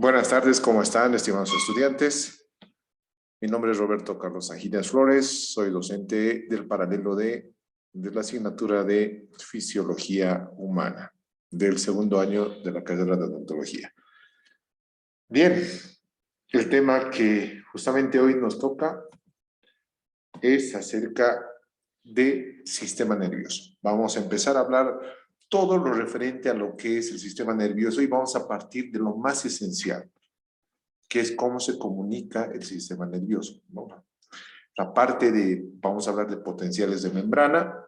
Buenas tardes, ¿cómo están, estimados estudiantes? Mi nombre es Roberto Carlos Anginas Flores, soy docente del paralelo de la asignatura de Fisiología Humana, del segundo año de la carrera de odontología. Bien, el tema que justamente hoy nos toca es acerca del sistema nervioso. Vamos a empezar a hablar todo lo referente a lo que es el sistema nervioso y vamos a partir de lo más esencial, que es cómo se comunica el sistema nervioso, ¿no? La parte de, vamos a hablar de potenciales de membrana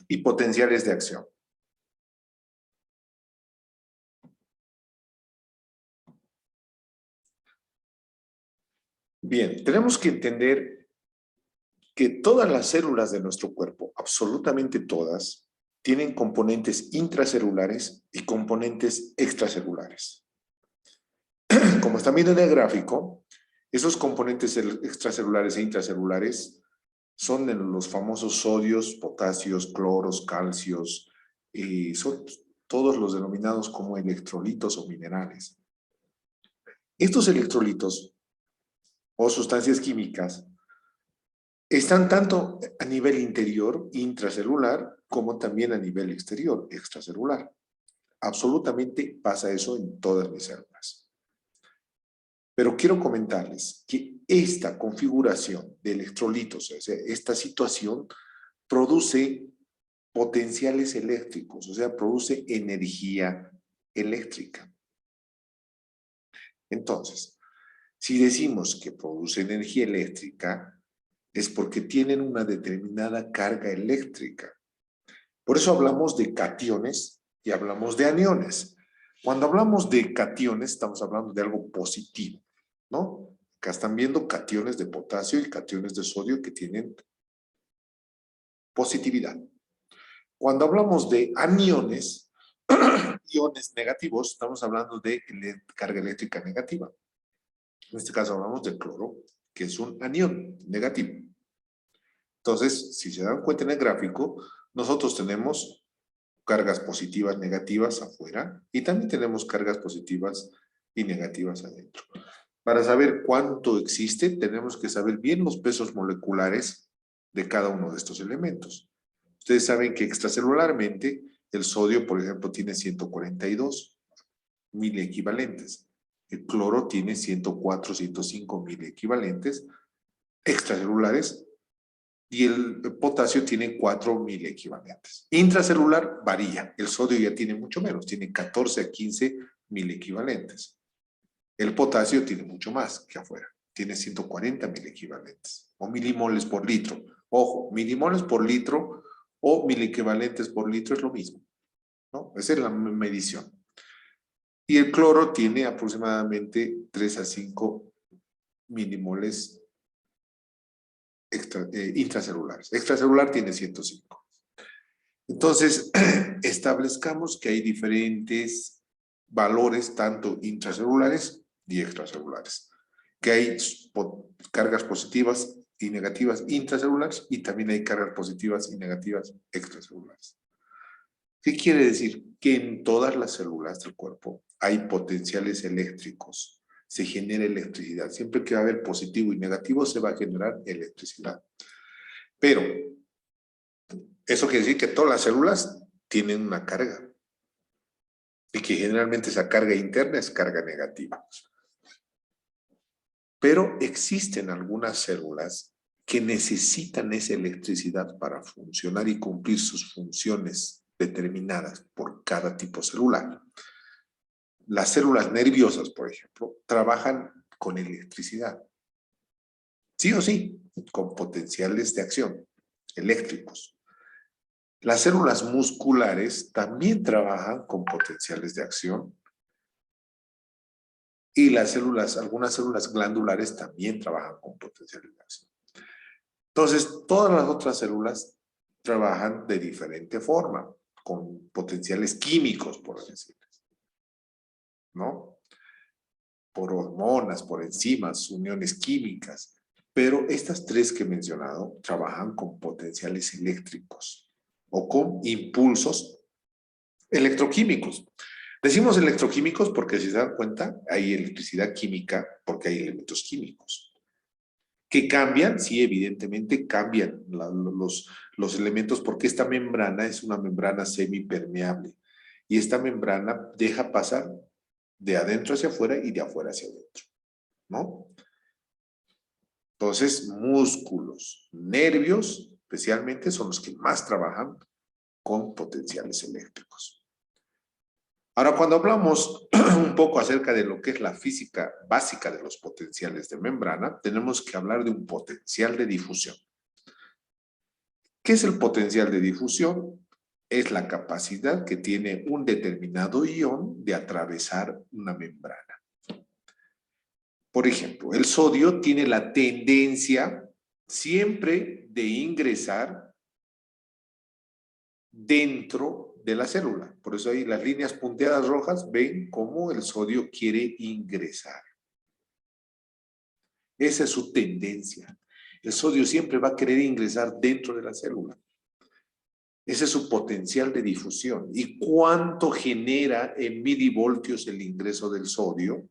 y potenciales de acción. Bien, tenemos que entender que todas las células de nuestro cuerpo, absolutamente todas, tienen componentes intracelulares y componentes extracelulares. Como están viendo en el gráfico, esos componentes extracelulares e intracelulares son los famosos sodios, potasios, cloros, calcios, son todos los denominados como electrolitos o minerales. Estos electrolitos o sustancias químicas están tanto a nivel interior, intracelular, como también a nivel exterior, extracelular. Absolutamente pasa eso en todas mis células. Pero quiero comentarles que esta configuración de electrolitos, o sea, esta situación, produce potenciales eléctricos, o sea, produce energía eléctrica. Entonces, si decimos que produce energía eléctrica, es porque tienen una determinada carga eléctrica. Por eso hablamos de cationes y hablamos de aniones. Cuando hablamos de cationes, estamos hablando de algo positivo, ¿no? Acá están viendo cationes de potasio y cationes de sodio que tienen positividad. Cuando hablamos de aniones, iones negativos, estamos hablando de carga eléctrica negativa. En este caso hablamos del cloro, que es un anión negativo. Entonces, si se dan cuenta en el gráfico, nosotros tenemos cargas positivas, negativas afuera y también tenemos cargas positivas y negativas adentro. Para saber cuánto existe, tenemos que saber bien los pesos moleculares de cada uno de estos elementos. Ustedes saben que extracelularmente el sodio, por ejemplo, tiene 142 miliequivalentes. El cloro tiene 104, 105 miliequivalentes extracelulares y el potasio tiene 4 miliequivalentes. Intracelular varía. El sodio ya tiene mucho menos, tiene 14 a 15 miliequivalentes. El potasio tiene mucho más que afuera, tiene 140 miliequivalentes o milimoles por litro. Ojo, milimoles por litro o miliequivalentes por litro es lo mismo, ¿no? Esa es la medición. Y el cloro tiene aproximadamente 3 a 5 milimoles intracelulares. Extracelular tiene 105. Entonces, establezcamos que hay diferentes valores, tanto intracelulares y extracelulares. Que hay cargas positivas y negativas intracelulares y también hay cargas positivas y negativas extracelulares. ¿Qué quiere decir? Que en todas las células del cuerpo hay potenciales eléctricos. Se genera electricidad. Siempre que va a haber positivo y negativo, se va a generar electricidad. Pero eso quiere decir que todas las células tienen una carga. Y que generalmente esa carga interna es carga negativa. Pero existen algunas células que necesitan esa electricidad para funcionar y cumplir sus funciones determinadas por cada tipo celular. Las células nerviosas, por ejemplo, trabajan con electricidad. Sí o sí, con potenciales de acción eléctricos. Las células musculares también trabajan con potenciales de acción. Y las células, algunas células glandulares también trabajan con potenciales de acción. Entonces, todas las otras células trabajan de diferente forma, con potenciales químicos, por decirles, ¿no? Por hormonas, por enzimas, uniones químicas. Pero estas tres que he mencionado trabajan con potenciales eléctricos o con impulsos electroquímicos. Decimos electroquímicos porque, si se dan cuenta, hay electricidad química porque hay elementos químicos. ¿Que cambian? Sí, evidentemente cambian los elementos porque esta membrana es una membrana semipermeable y esta membrana deja pasar de adentro hacia afuera y de afuera hacia adentro, ¿no? Entonces, músculos, nervios, especialmente, son los que más trabajan con potenciales eléctricos. Ahora, cuando hablamos un poco acerca de lo que es la física básica de los potenciales de membrana, tenemos que hablar de un potencial de difusión. ¿Qué es el potencial de difusión? Es la capacidad que tiene un determinado ion de atravesar una membrana. Por ejemplo, el sodio tiene la tendencia siempre de ingresar dentro de la célula. Por eso ahí las líneas punteadas rojas ven cómo el sodio quiere ingresar. Esa es su tendencia. El sodio siempre va a querer ingresar dentro de la célula. Ese es su potencial de difusión. ¿Y cuánto genera en milivoltios el ingreso del sodio?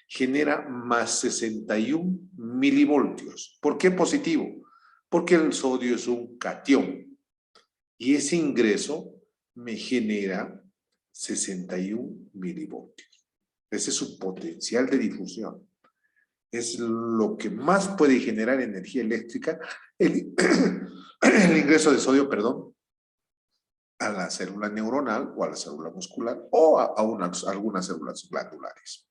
Genera más 61 milivoltios. ¿Por qué positivo? Porque el sodio es un catión. Y ese ingreso me genera 61 milivoltios. Ese es su potencial de difusión. Es lo que más puede generar energía eléctrica, el ingreso de sodio, perdón, a la célula neuronal o a la célula muscular o a algunas células glandulares.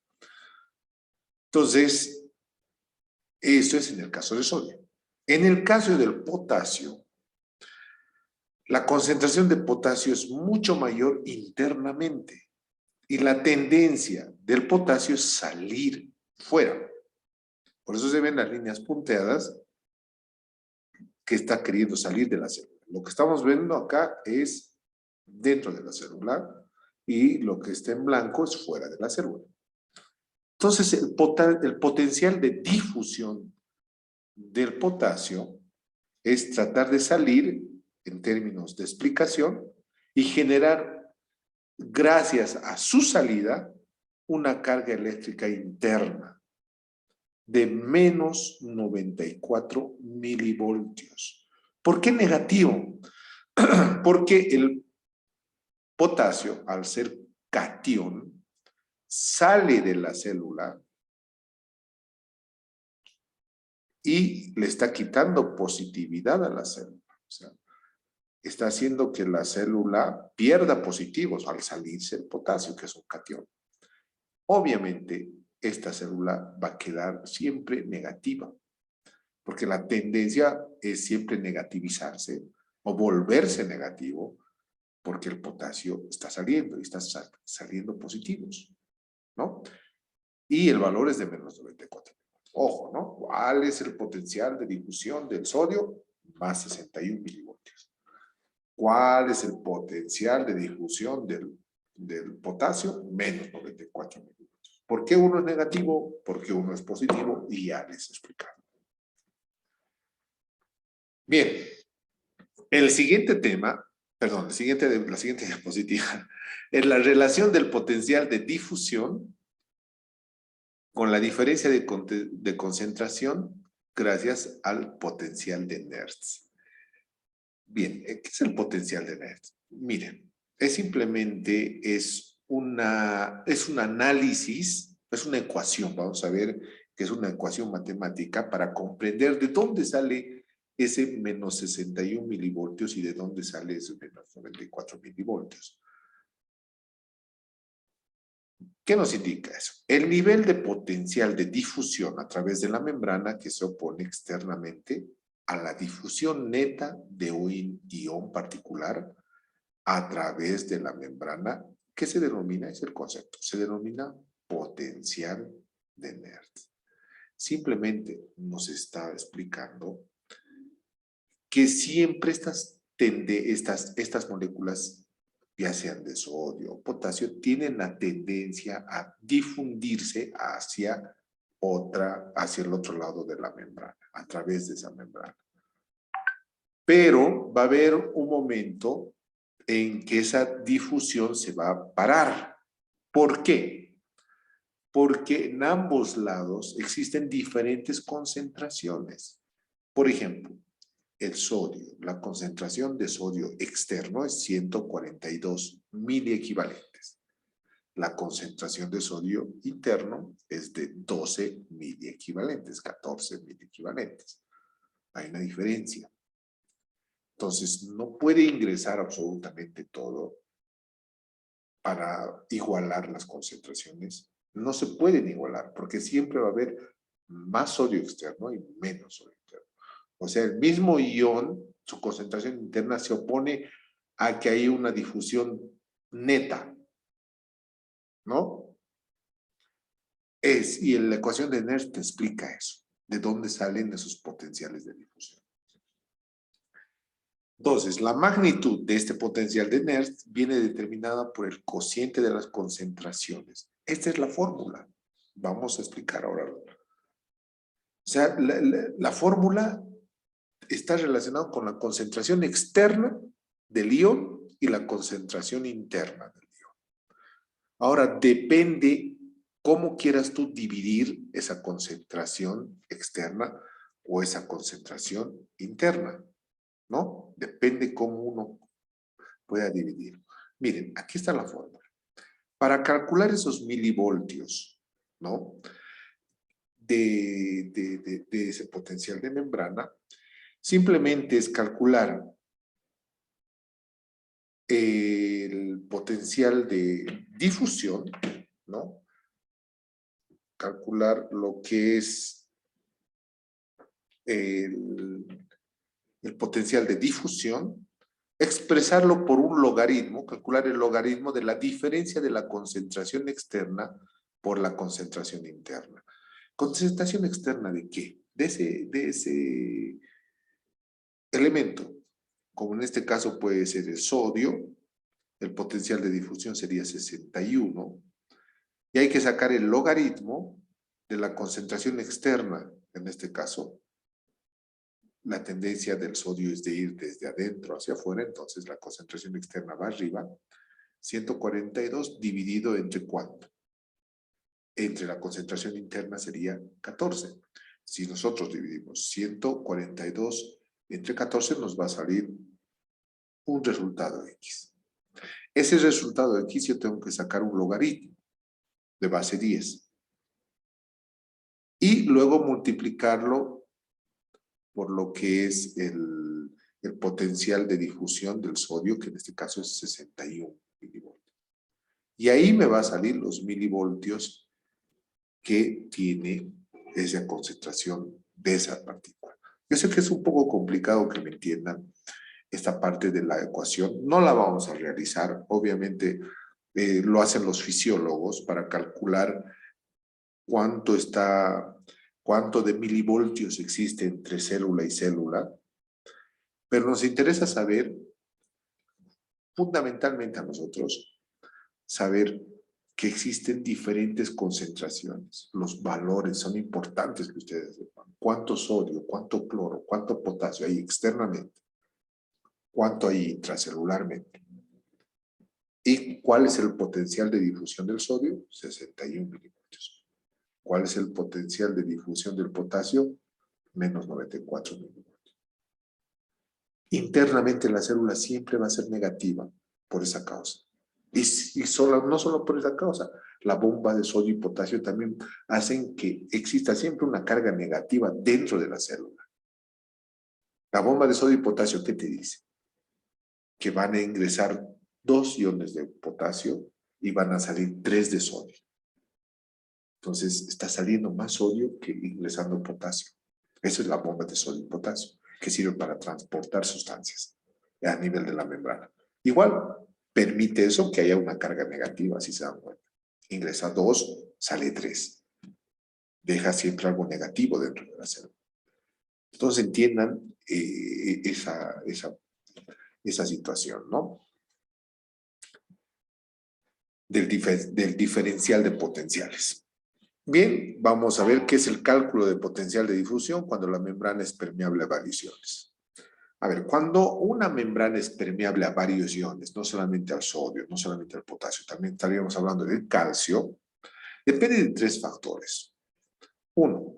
Entonces, esto es en el caso del sodio. En el caso del potasio, la concentración de potasio es mucho mayor internamente y la tendencia del potasio es salir fuera. Por eso se ven las líneas punteadas que está queriendo salir de la célula. Lo que estamos viendo acá es dentro de la célula y lo que está en blanco es fuera de la célula. Entonces, el potencial de difusión del potasio es tratar de salir en términos de explicación y generar, gracias a su salida, una carga eléctrica interna de menos 94 milivoltios. ¿Por qué negativo? Porque el potasio, al ser catión, sale de la célula y le está quitando positividad a la célula. O sea, está haciendo que la célula pierda positivos al salirse el potasio, que es un catión. Obviamente, esta célula va a quedar siempre negativa, porque la tendencia es siempre negativizarse o volverse negativo, porque el potasio está saliendo y está saliendo positivos, ¿no? Y el valor es de menos 94. Ojo, ¿no? ¿Cuál es el potencial de difusión del sodio? Más 61 milivoltios. ¿Cuál es el potencial de difusión del potasio? Menos 94 milivoltios. ¿Por qué uno es negativo? Porque uno es positivo y ya les he explicado. Bien, el siguiente tema, perdón, la siguiente diapositiva, es la relación del potencial de difusión con la diferencia de concentración gracias al potencial de Nernst. Bien, ¿qué es el potencial de Nernst? Miren, es un análisis, es una ecuación, vamos a ver que es una ecuación matemática para comprender de dónde sale ese menos 61 milivoltios y de dónde sale ese menos 94 milivoltios. ¿Qué nos indica eso? El nivel de potencial de difusión a través de la membrana que se opone externamente a la difusión neta de un ion particular a través de la membrana, que se denomina, es el concepto, se denomina potencial de Nernst. Simplemente nos está explicando que siempre estas moléculas, ya sean de sodio o potasio, tienen la tendencia a difundirse hacia el otro lado de la membrana, a través de esa membrana. Pero va a haber un momento en que esa difusión se va a parar. ¿Por qué? Porque en ambos lados existen diferentes concentraciones. Por ejemplo, el sodio, la concentración de sodio externo es 142 miliequivalentes. La concentración de sodio interno es de 12 miliequivalentes, 14 miliequivalentes. Hay una diferencia. Entonces, no puede ingresar absolutamente todo para igualar las concentraciones. No se pueden igualar porque siempre va a haber más sodio externo y menos sodio interno. O sea, el mismo ion, su concentración interna se opone a que haya una difusión neta, ¿no? Y la ecuación de Nernst te explica eso, de dónde salen esos potenciales de difusión. Entonces, la magnitud de este potencial de Nernst viene determinada por el cociente de las concentraciones. Esta es la fórmula. Vamos a explicar ahora. O sea, la fórmula está relacionada con la concentración externa del ion y la concentración interna del ion. Ahora, depende cómo quieras tú dividir esa concentración externa o esa concentración interna, ¿no? Depende cómo uno pueda dividir. Miren, aquí está la fórmula. Para calcular esos milivoltios, ¿no? De ese potencial de membrana, simplemente es calcular el potencial de difusión, ¿no? Calcular lo que es el potencial de difusión, expresarlo por un logaritmo, calcular el logaritmo de la diferencia de la concentración externa por la concentración interna. ¿Concentración externa de qué? De ese elemento, como en este caso puede ser el sodio, el potencial de difusión sería 61, y hay que sacar el logaritmo de la concentración externa, en este caso, la tendencia del sodio es de ir desde adentro hacia afuera, entonces la concentración externa va arriba, 142 dividido entre ¿cuánto? Entre la concentración interna sería 14. Si nosotros dividimos 142 entre 14 nos va a salir un resultado X. Ese resultado X yo tengo que sacar un logaritmo de base 10 y luego multiplicarlo por lo que es el potencial de difusión del sodio, que en este caso es 61 milivoltios. Y ahí me va a salir los milivoltios que tiene esa concentración de esa partícula. Yo sé que es un poco complicado que me entiendan esta parte de la ecuación. No la vamos a realizar, obviamente lo hacen los fisiólogos para calcular cuánto de milivoltios existe entre célula y célula, pero nos interesa saber, fundamentalmente a nosotros, saber que existen diferentes concentraciones. Los valores son importantes que ustedes sepan. ¿Cuánto sodio, cuánto cloro, cuánto potasio hay externamente? ¿Cuánto hay intracelularmente? ¿Y cuál es el potencial de difusión del sodio? 61 milivoltios. ¿Cuál es el potencial de difusión del potasio? Menos 94 milivoltios. Internamente la célula siempre va a ser negativa por esa causa. Y no solo por esa causa, la bomba de sodio y potasio también hacen que exista siempre una carga negativa dentro de la célula. La bomba de sodio y potasio, ¿qué te dice? Que van a ingresar 2 iones de potasio y van a salir 3 de sodio. Entonces está saliendo más sodio que ingresando potasio. Esa es la bomba de sodio y potasio, que sirve para transportar sustancias a nivel de la membrana. Igual, permite eso que haya una carga negativa, si se dan cuenta. Ingresa 2, sale 3. Deja siempre algo negativo dentro de la célula. Entonces entiendan esa situación, ¿no? Del diferencial de potenciales. Bien, vamos a ver qué es el cálculo de potencial de difusión cuando la membrana es permeable a variaciones. A ver, cuando una membrana es permeable a varios iones, no solamente al sodio, no solamente al potasio, también estaríamos hablando del calcio, depende de tres factores. Uno,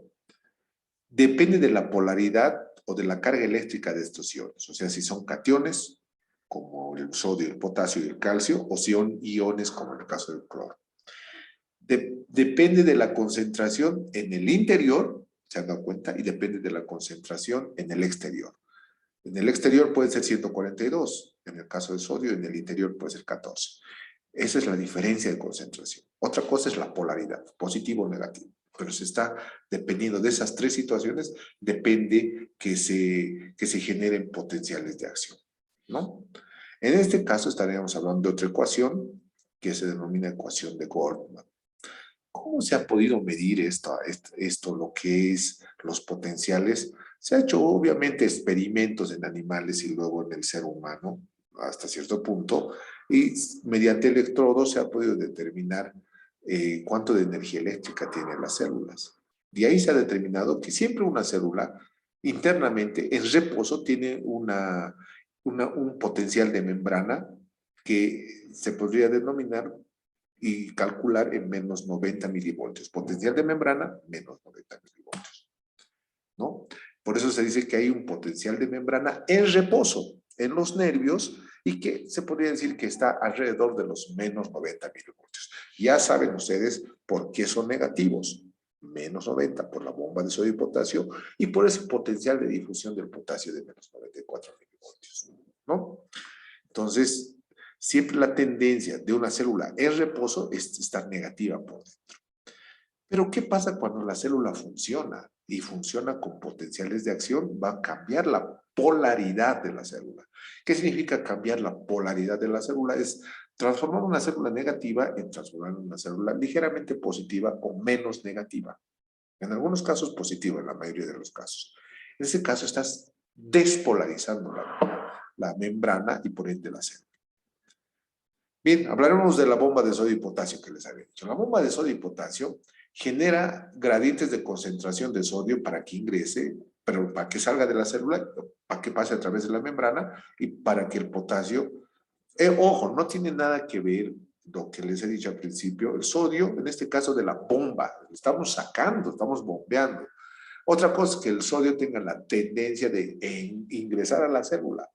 depende de la polaridad o de la carga eléctrica de estos iones, o sea, si son cationes, como el sodio, el potasio y el calcio, o si son iones, como en el caso del cloro. Depende de la concentración en el interior, se han dado cuenta, y depende de la concentración en el exterior. En el exterior puede ser 142, en el caso del sodio, en el interior puede ser 14. Esa es la diferencia de concentración. Otra cosa es la polaridad, positivo o negativo. Pero se está dependiendo de esas tres situaciones, depende que se generen potenciales de acción, ¿no? En este caso estaríamos hablando de otra ecuación que se denomina ecuación de Goldman. ¿Cómo se ha podido medir esto, lo que es los potenciales? Se ha hecho obviamente experimentos en animales y luego en el ser humano hasta cierto punto, y mediante electrodos se ha podido determinar cuánto de energía eléctrica tienen las células. Y ahí se ha determinado que siempre una célula internamente en reposo tiene un potencial de membrana que se podría denominar y calcular en menos 90 milivoltios. Potencial de membrana, menos 90 milivoltios, ¿no? Por eso se dice que hay un potencial de membrana en reposo en los nervios y que se podría decir que está alrededor de los menos 90 milivoltios. Ya saben ustedes por qué son negativos. Menos 90 por la bomba de sodio y potasio y por ese potencial de difusión del potasio de menos 94 milivoltios, ¿no? Entonces, siempre la tendencia de una célula en reposo es estar negativa por dentro. Pero ¿qué pasa cuando la célula funciona? Y funciona con potenciales de acción, va a cambiar la polaridad de la célula. ¿Qué significa cambiar la polaridad de la célula? Es transformar una célula negativa en transformar una célula ligeramente positiva o menos negativa. En algunos casos positiva, en la mayoría de los casos. En ese caso estás despolarizando la membrana y por ende la célula. Bien, hablaremos de la bomba de sodio y potasio que les había dicho. La bomba de sodio y potasio genera gradientes de concentración de sodio para que ingrese, pero para que salga de la célula, para que pase a través de la membrana y para que el potasio, ojo, no tiene nada que ver lo que les he dicho al principio, el sodio, en este caso de la bomba, estamos sacando, estamos bombeando. Otra cosa es que el sodio tenga la tendencia de ingresar a la célula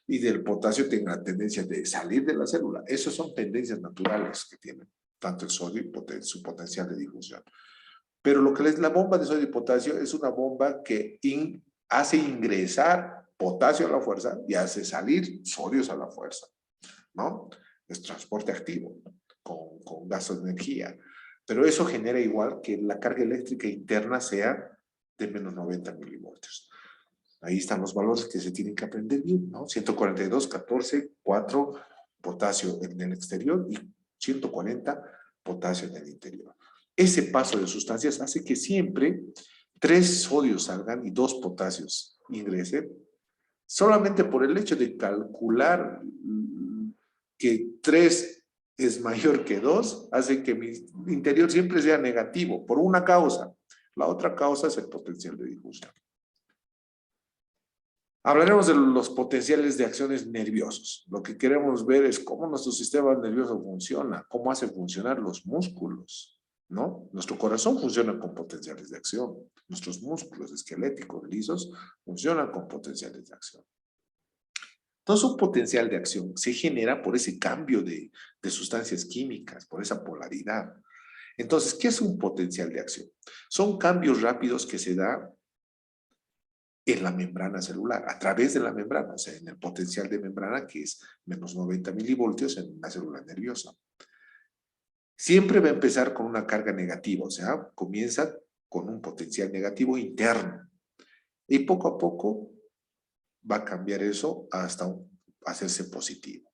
y del potasio tenga la tendencia de salir de la célula. Esas son tendencias naturales que tienen tanto el sodio y su potencial de difusión. Pero lo que es la bomba de sodio y potasio es una bomba que hace ingresar potasio a la fuerza y hace salir sodios a la fuerza, ¿no? Es transporte activo con gastos de energía. Pero eso genera igual que la carga eléctrica interna sea de menos 90 milivoltios. Ahí están los valores que se tienen que aprender bien, ¿no? 142, 14, 4, potasio en el exterior y 140, potasio en el interior. Ese paso de sustancias hace que siempre 3 sodios salgan y 2 potasios ingresen, solamente por el hecho de calcular que 3 es mayor que 2, hace que mi interior siempre sea negativo, por una causa. La otra causa es el potencial de difusión. Hablaremos de los potenciales de acciones nerviosos. Lo que queremos ver es cómo nuestro sistema nervioso funciona, cómo hace funcionar los músculos, ¿no? Nuestro corazón funciona con potenciales de acción. Nuestros músculos esqueléticos lisos funcionan con potenciales de acción. Entonces, un potencial de acción se genera por ese cambio de sustancias químicas, por esa polaridad. Entonces, ¿qué es un potencial de acción? Son cambios rápidos que se dan en la membrana celular, a través de la membrana, o sea, en el potencial de membrana que es menos 90 milivoltios en una célula nerviosa. Siempre va a empezar con una carga negativa, o sea, comienza con un potencial negativo interno. Y poco a poco va a cambiar eso hasta hacerse positivo.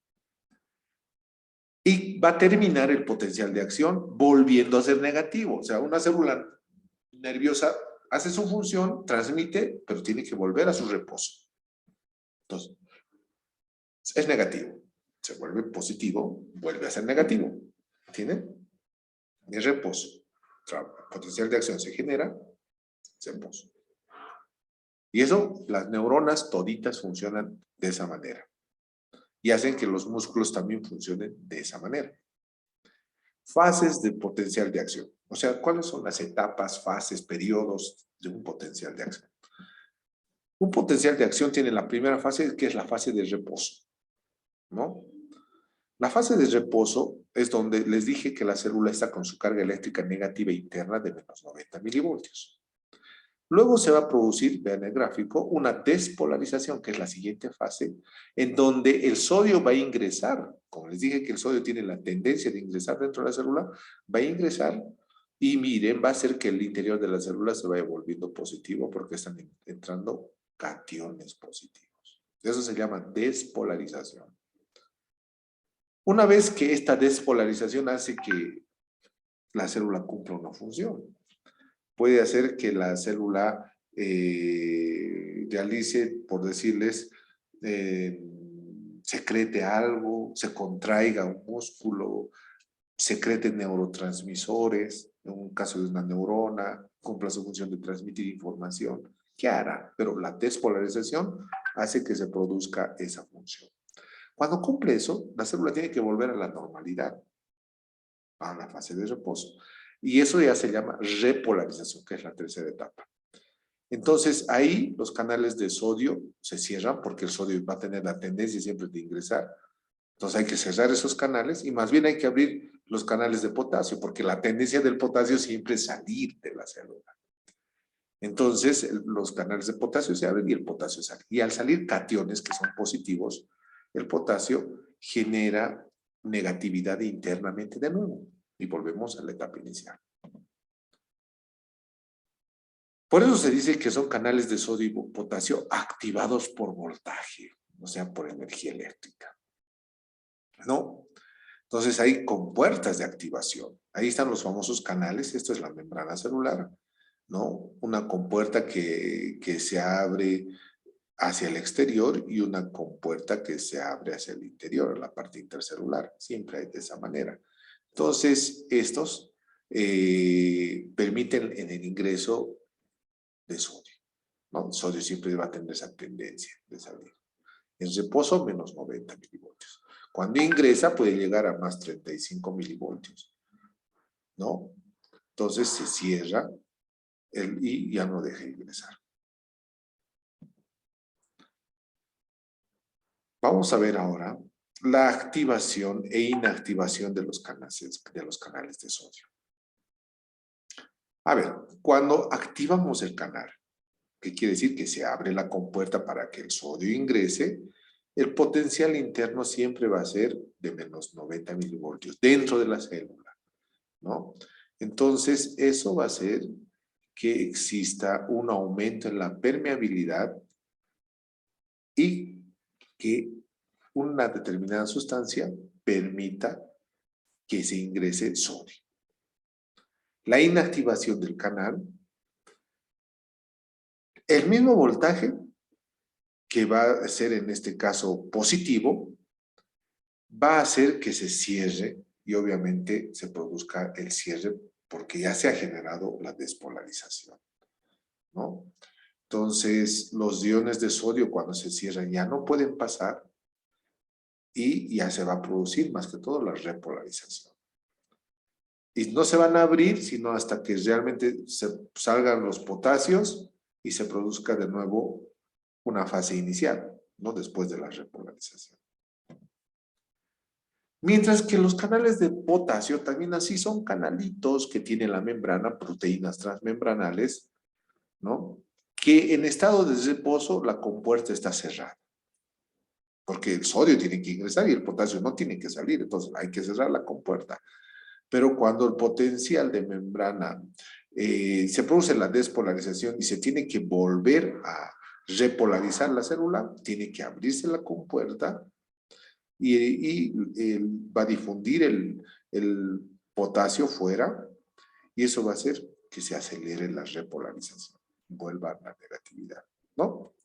Y va a terminar el potencial de acción volviendo a ser negativo. O sea, una célula nerviosa hace su función, transmite, pero tiene que volver a su reposo. Entonces, es negativo, se vuelve positivo, vuelve a ser negativo. ¿Entienden? Es reposo. Potencial de acción se genera, se reposo. Y eso, las neuronas toditas funcionan de esa manera. Y hacen que los músculos también funcionen de esa manera. Fases de potencial de acción. O sea, ¿cuáles son las etapas, fases, periodos de un potencial de acción? Un potencial de acción tiene la primera fase, que es la fase de reposo, ¿no? La fase de reposo es donde les dije que la célula está con su carga eléctrica negativa interna de menos 90 milivoltios. Luego se va a producir, vean el gráfico, una despolarización, que es la siguiente fase, en donde el sodio va a ingresar. Como les dije que el sodio tiene la tendencia de ingresar dentro de la célula, va a ingresar y miren, va a hacer que el interior de la célula se vaya volviendo positivo porque están entrando cationes positivos. Eso se llama despolarización. Una vez que esta despolarización hace que la célula cumpla una función, puede hacer que la célula realice, por decirles, secrete algo, se contraiga un músculo, secrete neurotransmisores, en un caso de una neurona, cumpla su función de transmitir información. ¿Qué hará? Pero la despolarización hace que se produzca esa función. Cuando cumple eso, la célula tiene que volver a la normalidad, a la fase de reposo. Y eso ya se llama repolarización, que es la tercera etapa. Entonces, ahí los canales de sodio se cierran porque el sodio va a tener la tendencia siempre de ingresar. Entonces hay que cerrar esos canales y más bien hay que abrir los canales de potasio porque la tendencia del potasio siempre es salir de la célula. Entonces, los canales de potasio se abren y el potasio sale. Y al salir cationes que son positivos, el potasio genera negatividad internamente de nuevo y volvemos a la etapa inicial. Por eso se dice que son canales de sodio y potasio activados por voltaje, o sea, por energía eléctrica. ¿No? Entonces hay compuertas de activación. Ahí están los famosos canales. Esto es la membrana celular, ¿no? Una compuerta que se abre hacia el exterior y una compuerta que se abre hacia el interior, la parte intercelular. Siempre hay de esa manera. Entonces, estos permiten en el ingreso de sodio, ¿no? El sodio siempre va a tener esa tendencia de salir. En reposo, menos 90 milivoltios. Cuando ingresa, puede llegar a más 35 milivoltios, ¿no? Entonces se cierra y ya no deja ingresar. Vamos a ver ahora la activación e inactivación de los canales de sodio. A ver, cuando activamos el canal, ¿qué quiere decir? Que se abre la compuerta para que el sodio ingrese, el potencial interno siempre va a ser de menos 90 milivoltios dentro de la célula, ¿no? Entonces, eso va a hacer que exista un aumento en la permeabilidad y que una determinada sustancia permita que se ingrese sodio. La inactivación del canal, el mismo voltaje que va a ser en este caso positivo, va a hacer que se cierre y obviamente se produzca el cierre porque ya se ha generado la despolarización, ¿no? Entonces, los iones de sodio cuando se cierran ya no pueden pasar y ya se va a producir más que todo la repolarización. Y no se van a abrir sino hasta que realmente se salgan los potasios y se produzca de nuevo una fase inicial, ¿no? Después de la repolarización. Mientras que los canales de potasio también así son canalitos que tiene la membrana, proteínas transmembranales, ¿no? Que en estado de reposo la compuerta está cerrada. Porque el sodio tiene que ingresar y el potasio no tiene que salir, entonces hay que cerrar la compuerta. Pero cuando el potencial de membrana se produce la despolarización y se tiene que volver a repolarizar la célula, tiene que abrirse la compuerta y va a difundir el potasio fuera y eso va a hacer que se acelere la repolarización, vuelva a la negatividad, ¿no?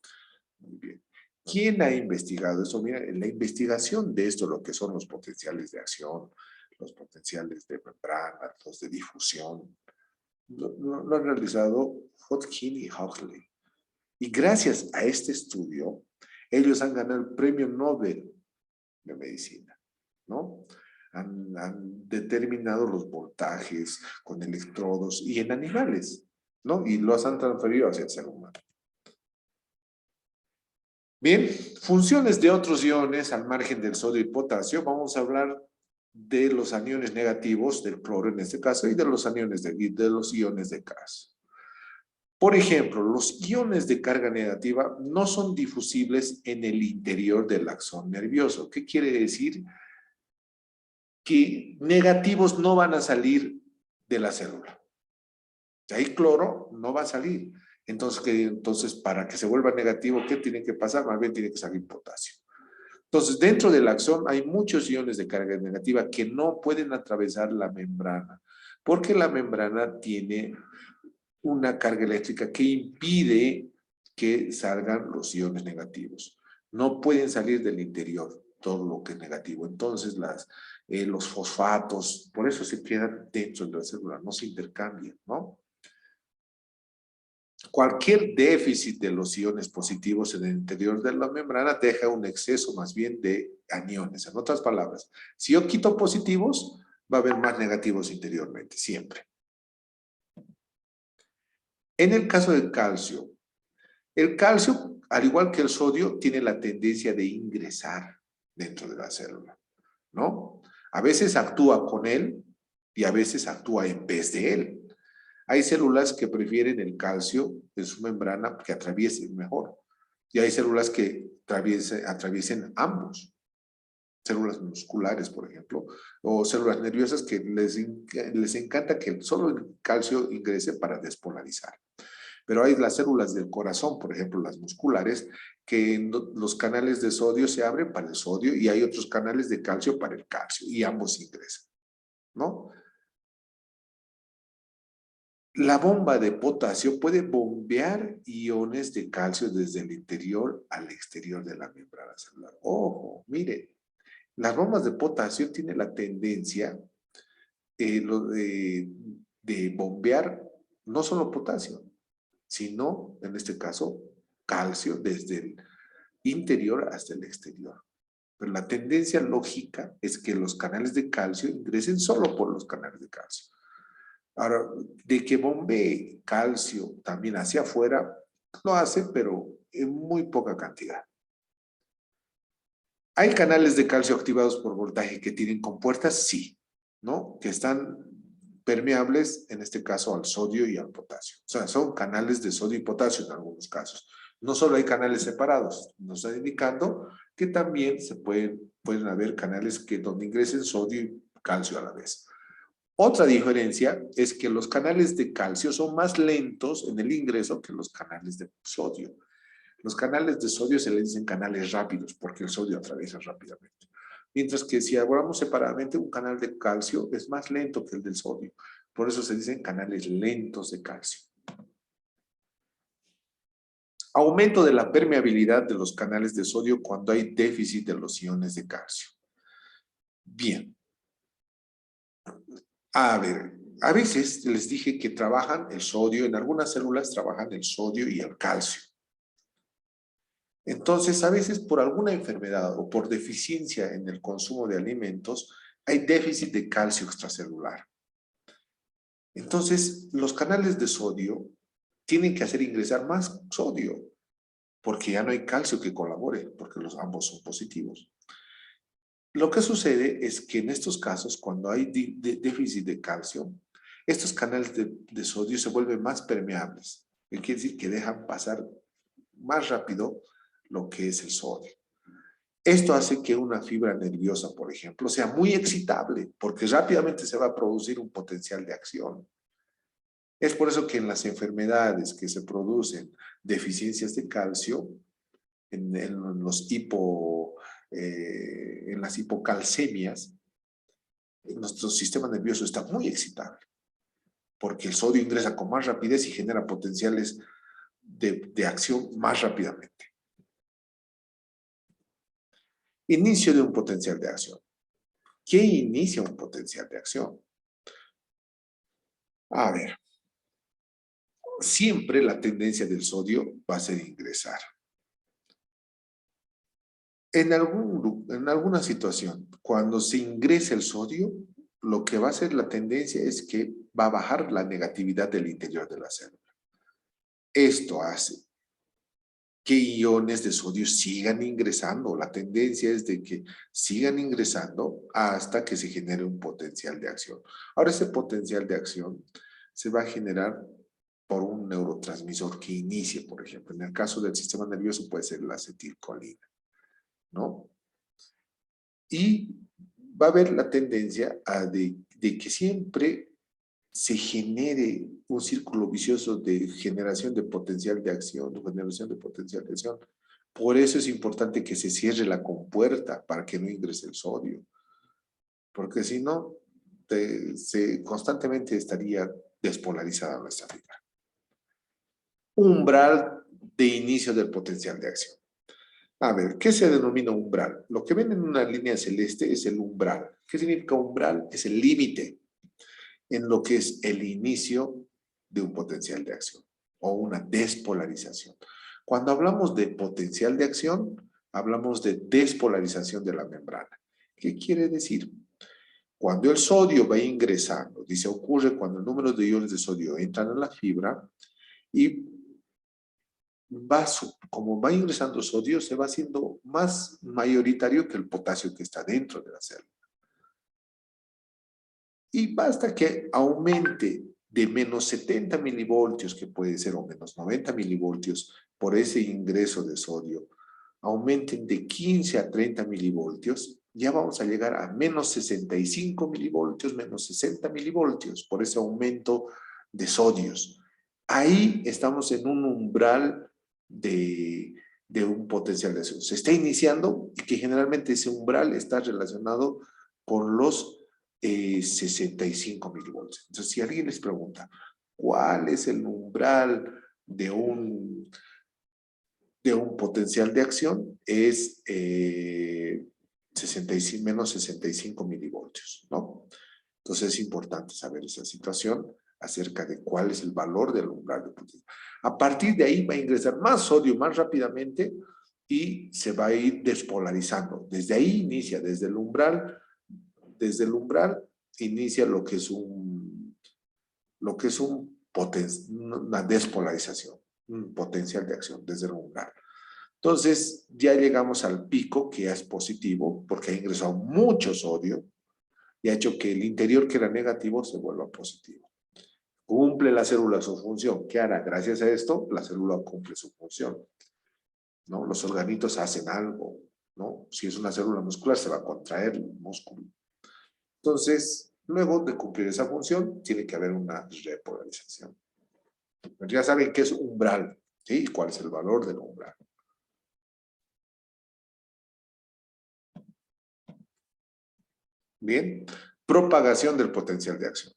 Muy bien. ¿Quién ha investigado eso? Mira, en la investigación de esto, lo que son los potenciales de acción, los potenciales de membrana, los de difusión, lo han realizado Hodgkin y Hockley. Y gracias a este estudio, ellos han ganado el premio Nobel de medicina, ¿no? Han determinado los voltajes con electrodos y en animales, ¿no? Y los han transferido hacia el ser humano. Bien, funciones de otros iones al margen del sodio y potasio. Vamos a hablar de los aniones negativos, del cloro en este caso, y de los aniones de los iones de calcio. Por ejemplo, los iones de carga negativa no son difusibles en el interior del axón nervioso. ¿Qué quiere decir? Que negativos no van a salir de la célula. Si hay cloro, no va a salir. Entonces, para que se vuelva negativo, ¿qué tiene que pasar? Más bien tiene que salir potasio. Entonces, dentro del axón hay muchos iones de carga negativa que no pueden atravesar la membrana, porque la membrana tiene una carga eléctrica que impide que salgan los iones negativos. No pueden salir del interior todo lo que es negativo. Entonces, los fosfatos, por eso se quedan dentro de la célula, no se intercambian, ¿no? Cualquier déficit de los iones positivos en el interior de la membrana deja un exceso más bien de aniones. En otras palabras, si yo quito positivos, va a haber más negativos interiormente, siempre. En el caso del calcio, el calcio, al igual que el sodio, tiene la tendencia de ingresar dentro de la célula, ¿no? A veces actúa con él y a veces actúa en vez de él. Hay células que prefieren el calcio en su membrana que atraviesen mejor. Y hay células que atraviesen ambos. Células musculares, por ejemplo, o células nerviosas que les encanta que solo el calcio ingrese para despolarizar. Pero hay las células del corazón, por ejemplo, las musculares, que los canales de sodio se abren para el sodio y hay otros canales de calcio para el calcio y ambos ingresan, ¿no? La bomba de potasio puede bombear iones de calcio desde el interior al exterior de la membrana celular. Ojo, mire, las bombas de potasio tienen la tendencia de bombear no solo potasio, sino, en este caso, calcio desde el interior hasta el exterior. Pero la tendencia lógica es que los canales de calcio ingresen solo por los canales de calcio. Ahora, de que bombee calcio también hacia afuera, lo hace, pero en muy poca cantidad. ¿Hay canales de calcio activados por voltaje que tienen compuertas? Sí, ¿no? Que están permeables, en este caso, al sodio y al potasio. O sea, son canales de sodio y potasio en algunos casos. No solo hay canales separados, nos está indicando que también pueden haber canales donde ingresen sodio y calcio a la vez. Otra diferencia es que los canales de calcio son más lentos en el ingreso que los canales de sodio. Los canales de sodio se les dicen canales rápidos porque el sodio atraviesa rápidamente. Mientras que si hablamos separadamente, un canal de calcio es más lento que el del sodio. Por eso se dicen canales lentos de calcio. Aumento de la permeabilidad de los canales de sodio cuando hay déficit de los iones de calcio. Bien. A ver, a veces les dije que trabajan el sodio, en algunas células trabajan el sodio y el calcio. Entonces, a veces por alguna enfermedad o por deficiencia en el consumo de alimentos, hay déficit de calcio extracelular. Entonces, los canales de sodio tienen que hacer ingresar más sodio, porque ya no hay calcio que colabore, porque ambos son positivos. Lo que sucede es que en estos casos, cuando hay déficit de calcio, estos canales de sodio se vuelven más permeables. Quiere decir que dejan pasar más rápido lo que es el sodio. Esto hace que una fibra nerviosa, por ejemplo, sea muy excitable, porque rápidamente se va a producir un potencial de acción. Es por eso que en las enfermedades que se producen deficiencias de calcio, en las hipocalcemias, nuestro sistema nervioso está muy excitable, porque el sodio ingresa con más rapidez y genera potenciales de acción más rápidamente. Inicio de un potencial de acción. ¿Qué inicia un potencial de acción? A ver. siempre la tendencia del sodio va a ser ingresar. En alguna situación, cuando se ingresa el sodio, lo que va a hacer la tendencia es que va a bajar la negatividad del interior de la célula. Esto hace que iones de sodio sigan ingresando. La tendencia es de que sigan ingresando hasta que se genere un potencial de acción. Ahora, ese potencial de acción se va a generar por un neurotransmisor que inicie, por ejemplo. En el caso del sistema nervioso puede ser la acetilcolina, ¿no? Y va a haber la tendencia de que siempre se genere un círculo vicioso de generación de potencial de acción, de generación de potencial de acción. Por eso es importante que se cierre la compuerta para que no ingrese el sodio, porque si no, constantemente estaría despolarizada nuestra fibra. Umbral de inicio del potencial de acción. A ver, ¿qué se denomina umbral? Lo que ven en una línea celeste es el umbral. ¿Qué significa umbral? Es el límite en lo que es el inicio de un potencial de acción o una despolarización. Cuando hablamos de potencial de acción, hablamos de despolarización de la membrana. ¿Qué quiere decir? Cuando el sodio va ingresando, dice, ocurre cuando el número de iones de sodio entran en la fibra y como va ingresando sodio, se va haciendo más mayoritario que el potasio que está dentro de la célula. Y basta que aumente de menos 70 milivoltios, que puede ser, o menos 90 milivoltios, por ese ingreso de sodio, aumenten de 15 a 30 milivoltios, ya vamos a llegar a menos 65 milivoltios, menos 60 milivoltios, por ese aumento de sodios. Ahí estamos en un umbral de un potencial de acción. Se está iniciando y que generalmente ese umbral está relacionado con los 65 milivoltios. Entonces, si alguien les pregunta, ¿cuál es el umbral de un potencial de acción? Es 65, menos 65 milivoltios, ¿no? Entonces, es importante saber esa situación acerca de cuál es el valor del umbral de potencial. A partir de ahí va a ingresar más sodio más rápidamente y se va a ir despolarizando. Desde ahí inicia, desde el umbral inicia lo que es una despolarización, un potencial de acción desde el umbral. Entonces, ya llegamos al pico, que es positivo, porque ha ingresado mucho sodio y ha hecho que el interior, que era negativo, se vuelva positivo. Cumple la célula su función. ¿Qué hará? Gracias a esto, la célula cumple su función, ¿no? Los organitos hacen algo, ¿no? Si es una célula muscular, se va a contraer el músculo. Entonces, luego de cumplir esa función, tiene que haber una repolarización. Ya saben qué es umbral, ¿sí? ¿Cuál es el valor del umbral? Bien, propagación del potencial de acción.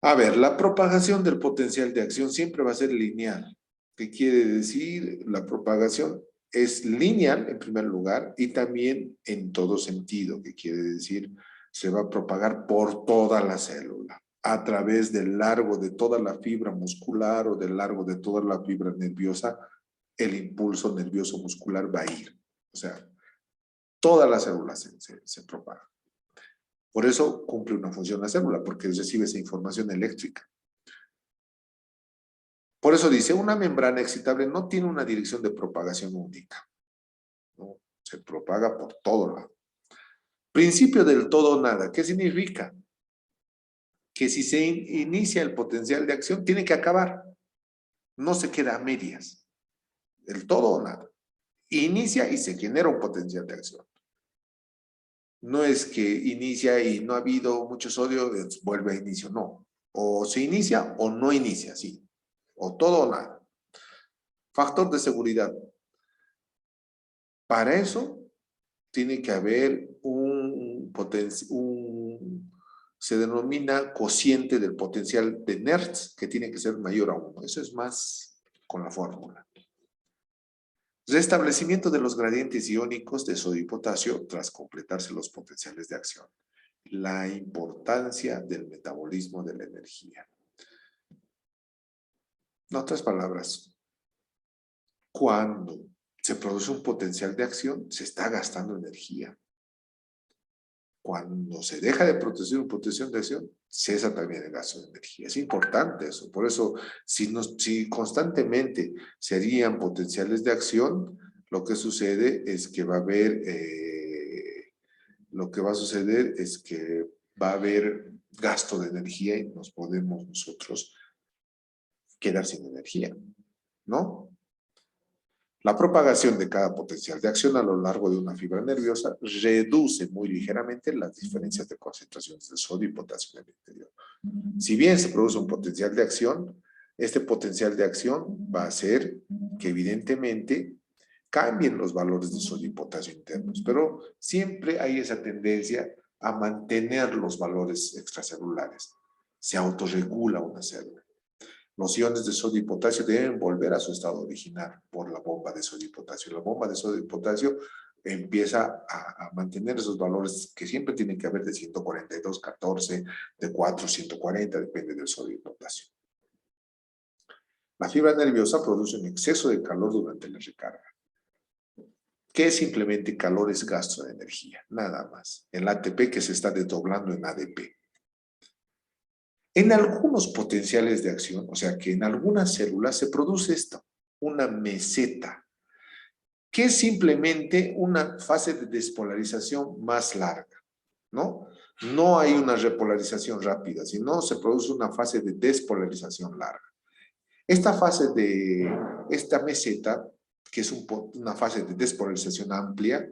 A ver, la propagación del potencial de acción siempre va a ser lineal. ¿Qué quiere decir? La propagación es lineal en primer lugar y también en todo sentido. ¿Qué quiere decir? Se va a propagar por toda la célula, a través del largo de toda la fibra muscular o del largo de toda la fibra nerviosa, el impulso nervioso muscular va a ir. O sea, toda la célula se propaga. Por eso cumple una función la célula, porque recibe esa información eléctrica. Por eso dice, una membrana excitable no tiene una dirección de propagación única, ¿no? Se propaga por todo lado. Principio del todo o nada. ¿Qué significa? Que si se inicia el potencial de acción, tiene que acabar. No se queda a medias. El todo o nada. Inicia y se genera un potencial de acción. No es que inicia y no ha habido mucho sodio, vuelve a inicio. No. O se inicia o no inicia, sí. O todo o nada. Factor de seguridad. Para eso tiene que haber se denomina cociente del potencial de Nernst, que tiene que ser mayor a 1. Eso es más con la fórmula. Restablecimiento de los gradientes iónicos de sodio y potasio tras completarse los potenciales de acción. La importancia del metabolismo de la energía. En otras palabras, cuando se produce un potencial de acción, se está gastando energía. Cuando se deja de producir un potencial de acción, cesa también el gasto de energía. Es importante eso. Por eso, si constantemente serían potenciales de acción, lo que sucede es que va a haber, lo que va a suceder es que va a haber gasto de energía y nos podemos nosotros quedar sin energía, ¿no? La propagación de cada potencial de acción a lo largo de una fibra nerviosa reduce muy ligeramente las diferencias de concentraciones de sodio y potasio en el interior. Si bien se produce un potencial de acción, este potencial de acción va a hacer que evidentemente cambien los valores de sodio y potasio internos, pero siempre hay esa tendencia a mantener los valores extracelulares. Se autorregula una célula. Los iones de sodio y potasio deben volver a su estado original por la bomba de sodio y potasio. La bomba de sodio y potasio empieza a mantener esos valores que siempre tienen que haber de 142, 14, de 4, 140, depende del sodio y potasio. La fibra nerviosa produce un exceso de calor durante la recarga. ¿Qué es simplemente calor? Es gasto de energía, nada más. El ATP que se está desdoblando en ADP. En algunos potenciales de acción, o sea que en algunas células se produce esto, una meseta, que es simplemente una fase de despolarización más larga, ¿no? No hay una repolarización rápida, sino se produce una fase de despolarización larga. Esta meseta, que es una fase de despolarización amplia,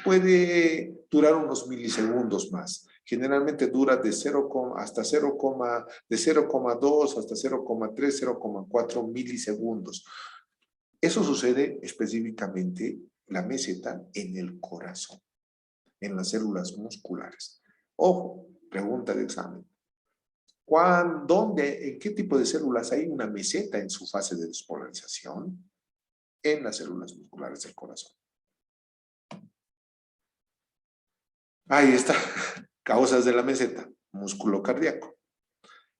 puede durar unos milisegundos más. Generalmente dura de 0,2 hasta 0,3, 0,4 milisegundos. Eso sucede específicamente, la meseta, en el corazón, en las células musculares. Ojo, pregunta de examen. ¿En qué tipo de células hay una meseta en su fase de despolarización? En las células musculares del corazón. Ahí está. Causas de la meseta. Músculo cardíaco.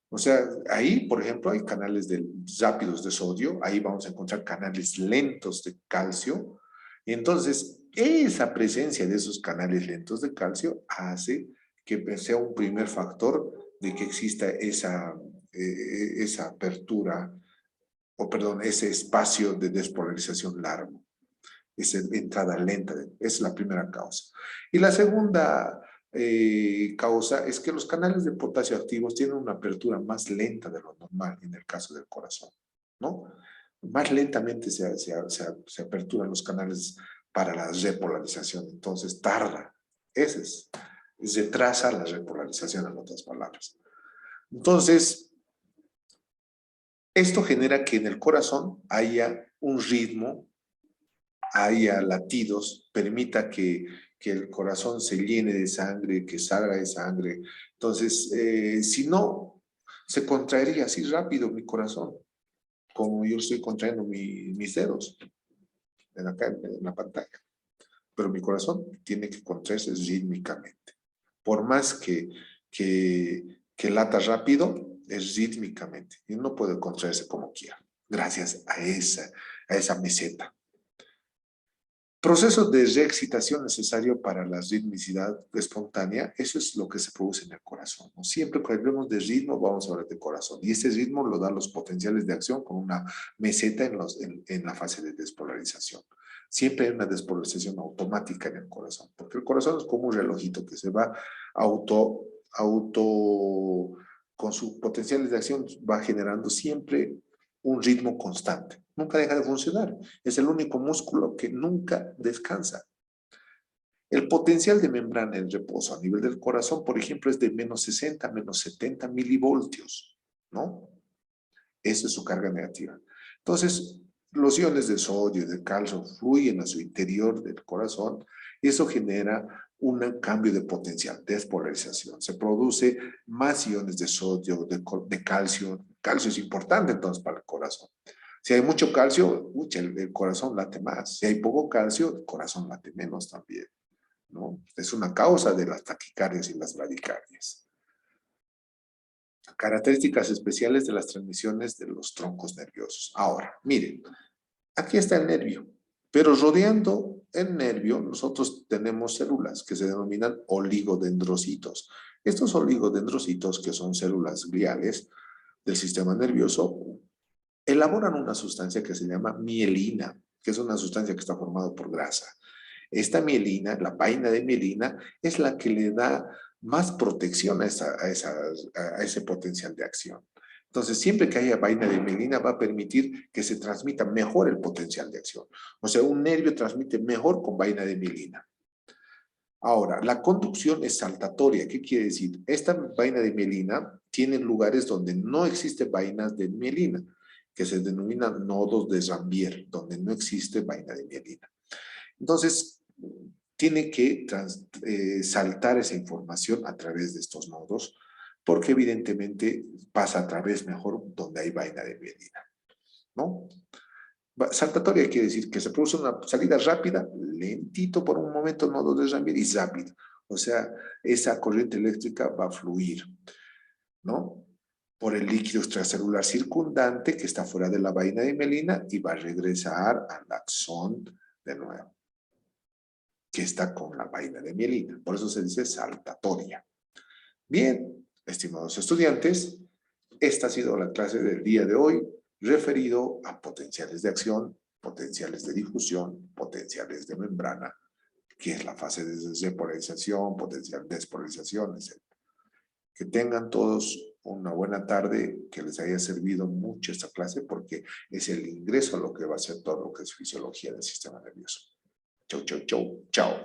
O sea, ahí, por ejemplo, hay canales rápidos de sodio. Ahí vamos a encontrar canales lentos de calcio. Y entonces, esa presencia de esos canales lentos de calcio hace que sea un primer factor de que exista esa apertura, o perdón, ese espacio de despolarización largo, esa entrada lenta, es la primera causa. Y la segunda causa es que los canales de potasio activos tienen una apertura más lenta de lo normal en el caso del corazón, ¿no? Más lentamente se aperturan los canales para la repolarización, entonces tarda. Retrasa la repolarización, en otras palabras. Entonces, esto genera que en el corazón haya un ritmo, haya latidos, permita que el corazón se llene de sangre, que salga de sangre. Entonces, si no, se contraería así rápido mi corazón, como yo estoy contrayendo mis dedos acá en la pantalla. Pero mi corazón tiene que contraerse rítmicamente. Por más que lata rápido, es rítmicamente. Y no puede contraerse como quiera, gracias a esa meseta. Proceso de reexcitación necesario para la ritmicidad espontánea, eso es lo que se produce en el corazón, ¿no? Siempre que hablemos de ritmo, vamos a hablar de corazón. Y ese ritmo lo dan los potenciales de acción con una meseta en la fase de despolarización. Siempre hay una despolarización automática en el corazón, porque el corazón es como un relojito que se va con sus potenciales de acción, va generando siempre un ritmo constante. Nunca deja de funcionar. Es el único músculo que nunca descansa. El potencial de membrana en reposo a nivel del corazón, por ejemplo, es de menos 60, menos 70 milivoltios, ¿no? Esa es su carga negativa. Entonces, los iones de sodio y de calcio fluyen a su interior del corazón y eso genera un cambio de potencial, despolarización. Se produce más iones de sodio, de calcio. Calcio es importante entonces para el corazón. Si hay mucho calcio, el corazón late más. Si hay poco calcio, el corazón late menos también, ¿no? Es una causa de las taquicardias y las bradicardias. Características especiales de las transmisiones de los troncos nerviosos. Ahora, miren, aquí está el nervio, pero rodeando el nervio nosotros tenemos células que se denominan oligodendrocitos. Estos oligodendrocitos, que son células gliales del sistema nervioso, elaboran una sustancia que se llama mielina, que es una sustancia que está formada por grasa. Esta mielina, la vaina de mielina, es la que le da más protección a ese potencial de acción. Entonces, siempre que haya vaina de mielina va a permitir que se transmita mejor el potencial de acción. O sea, un nervio transmite mejor con vaina de mielina. Ahora, la conducción es saltatoria. ¿Qué quiere decir? Esta vaina de mielina tiene lugares donde no existen vainas de mielina, que se denominan nodos de Rambier, donde no existe vaina de mielina. Entonces, tiene que saltar esa información a través de estos nodos, porque evidentemente pasa a través mejor donde hay vaina de mielina, ¿no? Saltatoria quiere decir que se produce una salida rápida, lentito por un momento, nodo de Rambier, y rápido. O sea, esa corriente eléctrica va a fluir, ¿no? Por el líquido extracelular circundante que está fuera de la vaina de mielina y va a regresar al axón de nuevo, que está con la vaina de mielina. Por eso se dice saltatoria. Bien, estimados estudiantes, esta ha sido la clase del día de hoy referido a potenciales de acción, potenciales de difusión, potenciales de membrana, que es la fase de repolarización, potencial de despolarización, etc. Que tengan todos una buena tarde, que les haya servido mucho esta clase porque es el ingreso a lo que va a ser todo lo que es fisiología del sistema nervioso. Chau, chau, chau, chao.